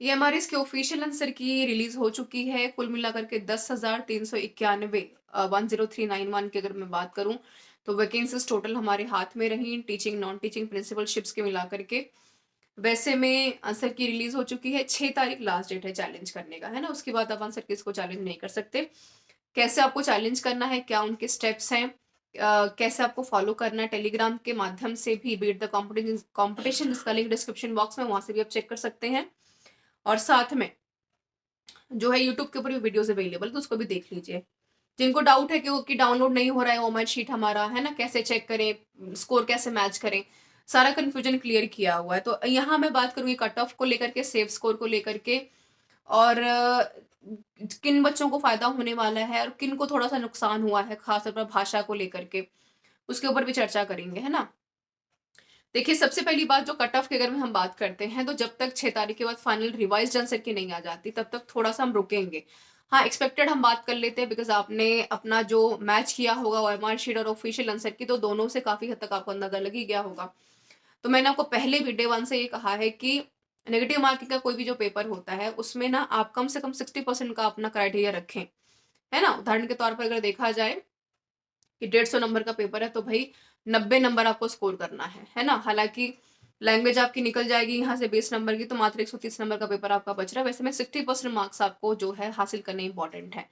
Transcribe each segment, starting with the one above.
MRS के official answer की release हो चुकी है। कुल मिलाकर के 10,391 10391 की अगर मैं बात करूं तो वैकेंसीज टोटल हमारे हाथ में रही, टीचिंग नॉन टीचिंग प्रिंसिपलशिप्स के मिलाकर के। वैसे में आंसर की रिलीज हो चुकी है। 6 तारीख लास्ट डेट है चैलेंज करने का, है ना। उसके बाद आप आंसर किसको चैलेंज नहीं कर सकते। कैसे आपको चैलेंज करना है, क्या उनके स्टेप्स हैं, कैसे आपको फॉलो करना है, टेलीग्राम के माध्यम से भी बीट द कॉम्पिटिशन, जिसका लिंक डिस्क्रिप्शन बॉक्स में, वहां से भी आप चेक कर सकते हैं। और साथ में जो है यूट्यूब के ऊपर भी वीडियोस अवेलेबल, तो उसको भी देख लीजिए। जिनको डाउट है कि वो कि डाउनलोड नहीं हो रहा है ओमैट शीट हमारा, है ना, कैसे चेक करें, स्कोर कैसे मैच करें, सारा कंफ्यूजन क्लियर किया हुआ है। तो यहाँ मैं बात करूंगी कट ऑफ को लेकर के, सेफ स्कोर को लेकर के, और किन बच्चों को फायदा होने वाला है और किन को थोड़ा सा नुकसान हुआ है, खासतौर पर भाषा को लेकर के, उसके ऊपर भी चर्चा करेंगे, है ना। देखिए, सबसे पहली बात, जो कट ऑफ की अगर हम बात करते हैं, तो जब तक 6 तारीख के बाद फाइनल रिवाइज आंसर की नहीं आ जाती तब तक थोड़ा सा हम रुकेंगे। हाँ, एक्सपेक्टेड हम बात कर लेते हैं, बिकॉज आपने अपना जो मैच किया होगा ओएमआर शीट और ऑफिशियल आंसर की, तो दोनों से काफी हद तक आपको अंदाजा लग ही गया होगा। तो मैंने आपको पहले भी डे वन से ये कहा है कि नेगेटिव मार्किंग का कोई भी जो पेपर होता है उसमें ना आप कम से कम 60% का अपना क्राइटेरिया रखें, है ना। उदाहरण के तौर पर अगर देखा जाए कि 150 नंबर का पेपर है, तो भाई 90 नंबर आपको स्कोर करना है ना। हालांकि लैंग्वेज आपकी निकल जाएगी यहाँ से 20 नंबर की, तो मात्र 130 नंबर का पेपर आपका बच रहा है। वैसे में 60% मार्क्स आपको जो है हासिल करने इंपॉर्टेंट है,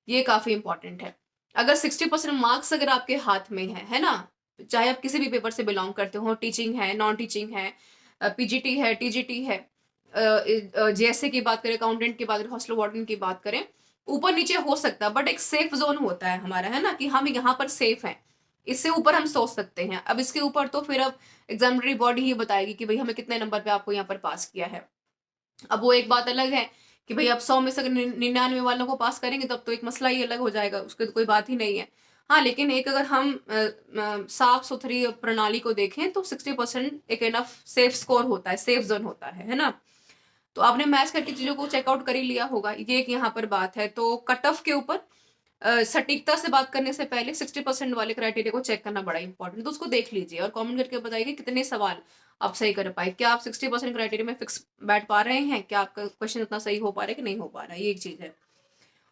ये काफी इंपॉर्टेंट है। अगर 60% मार्क्स अगर आपके हाथ में है ना, चाहे आप किसी भी पेपर से बिलोंग करते हो, टीचिंग है, नॉन टीचिंग है, पीजीटी है, टीजीटी है, जेएसए की बात करें, अकाउंटेंट की बात करें, हॉस्टल वार्डन की बात करें, ऊपर नीचे हो सकता है, बट एक सेफ जोन होता है हमारा, है ना, कि हम यहाँ पर सेफ हैं। इससे ऊपर हम सोच सकते हैं। अब इसके ऊपर तो फिर अब एग्जामिनरी बॉडी ही बताएगी कि भाई हमें कितने नंबर पे आपको यहाँ पर पास किया है। अब वो एक बात अलग है कि भाई आप 100 में से अगर 99 वालों को पास करेंगे तब तो एक मसला ही अलग हो जाएगा, उसकी तो कोई बात ही नहीं है। हाँ, लेकिन एक अगर हम साफ सुथरी प्रणाली को देखें तो 60% एक इनफ सेफ स्कोर होता है, सेफ जोन होता है ना। तो आपने मैच करके चीजों को चेकआउट कर ही लिया होगा, ये एक यहाँ पर बात है। तो कट ऑफ के ऊपर सटीकता से बात करने से पहले 60% वाले क्राइटेरिया को चेक करना बड़ा इंपॉर्टेंट, तो उसको देख लीजिए और कमेंट करके बताइए कितने सवाल आप सही कर पाए। क्या आप 60% क्राइटेरिया में फिक्स बैठ पा रहे हैं, क्या आपका क्वेश्चन उतना सही हो पा रहा है कि नहीं हो पा रहा है, ये एक चीज है।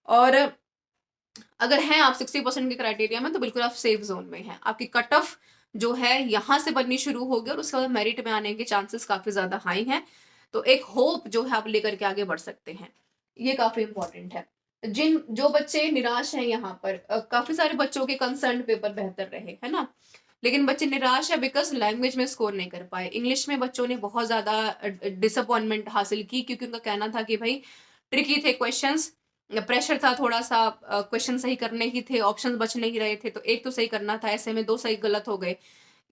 और अगर हैं आप 60% के क्राइटेरिया में, तो बिल्कुल आप सेफ जोन में हैं। आपकी कट ऑफ जो है यहाँ से बननी शुरू होगी और उसके बाद मेरिट में आने के चांसेस काफी ज्यादा हाई हैं। तो एक होप जो है आप लेकर के आगे बढ़ सकते हैं, ये काफी इंपॉर्टेंट है। जिन जो बच्चे निराश हैं यहाँ पर, काफी सारे बच्चों के कंसर्न पेपर बेहतर रहे, है ना, लेकिन बच्चे निराश है बिकॉज लैंग्वेज में स्कोर नहीं कर पाए। इंग्लिश में बच्चों ने बहुत ज्यादा डिसअपॉइंटमेंट हासिल की, क्योंकि उनका कहना था कि भाई ट्रिकी थे क्वेश्चंस, प्रेशर था थोड़ा सा, क्वेश्चन सही करने ही थे, ऑप्शंस बच नहीं रहे थे, तो एक तो सही करना था, ऐसे में दो सही गलत हो गए।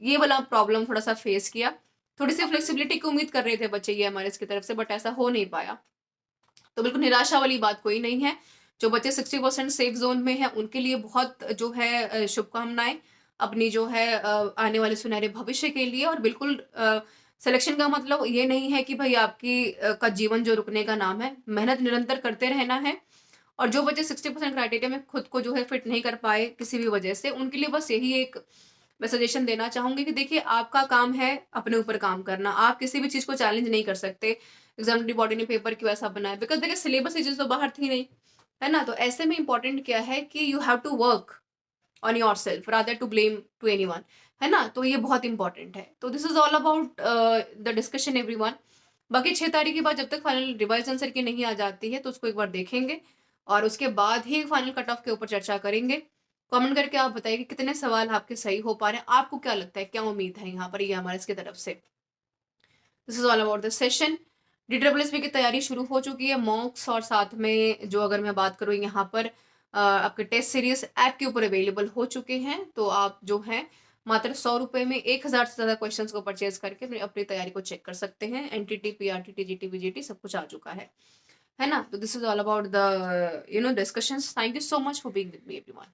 ये वाला प्रॉब्लम थोड़ा सा फेस किया। थोड़ी सी फ्लेक्सिबिलिटी की उम्मीद कर रहे थे बच्चे ये हमारे इसकी तरफ से, बट ऐसा हो नहीं पाया। तो बिल्कुल निराशा वाली बात कोई नहीं है। जो बच्चे 60% सेफ जोन में है उनके लिए बहुत जो है शुभकामनाएं, अपनी जो है आने वाले सुनहरे भविष्य के लिए। और बिल्कुल सिलेक्शन का मतलब ये नहीं है कि भाई आपकी का जीवन जो रुकने का नाम है, मेहनत निरंतर करते रहना है। और जो बच्चे 60% क्राइटेरिया में खुद को जो है फिट नहीं कर पाए किसी भी वजह से, उनके लिए बस यही एक मैं सजेशन देना चाहूंगी कि देखिए, आपका काम है अपने ऊपर काम करना, आप किसी भी चीज को चैलेंज नहीं कर सकते। एग्जामिनरी बॉडी ने पेपर क्यों ऐसा बनाया, बिकॉज देखिए सिलेबस की चीज तो बाहर थी नहीं, है ना। तो ऐसे में इंपॉर्टेंट क्या है कि you have to work on yourself rather to blame to anyone, है ना। तो ये बहुत इंपॉर्टेंट है। तो this is all about the discussion everyone. बाकी 6 तारीख के बाद जब तक फाइनल रिवाइज आंसर की नहीं आ जाती है, तो उसको एक बार देखेंगे और उसके बाद ही फाइनल कट ऑफ के ऊपर चर्चा करेंगे। कमेंट करके आप बताइए कि कितने सवाल आपके सही हो पा रहे हैं, आपको क्या लगता है, क्या उम्मीद है यहाँ पर ये हमारे इसकी तरफ से। This is all about the session. DSSB की तैयारी शुरू हो चुकी है, मॉक्स और साथ में जो अगर मैं बात करूँ यहाँ पर आपके टेस्ट सीरीज ऐप के ऊपर अवेलेबल हो चुके हैं। तो आप जो है मात्र 100 रुपए में 1000 से ज्यादा क्वेश्चंस को परचेज करके अपनी तैयारी को चेक कर सकते हैं। NTT PRT TGT VGT सब कुछ आ चुका है ना। तो this is all about the discussions. Thank you so much for being with me everyone.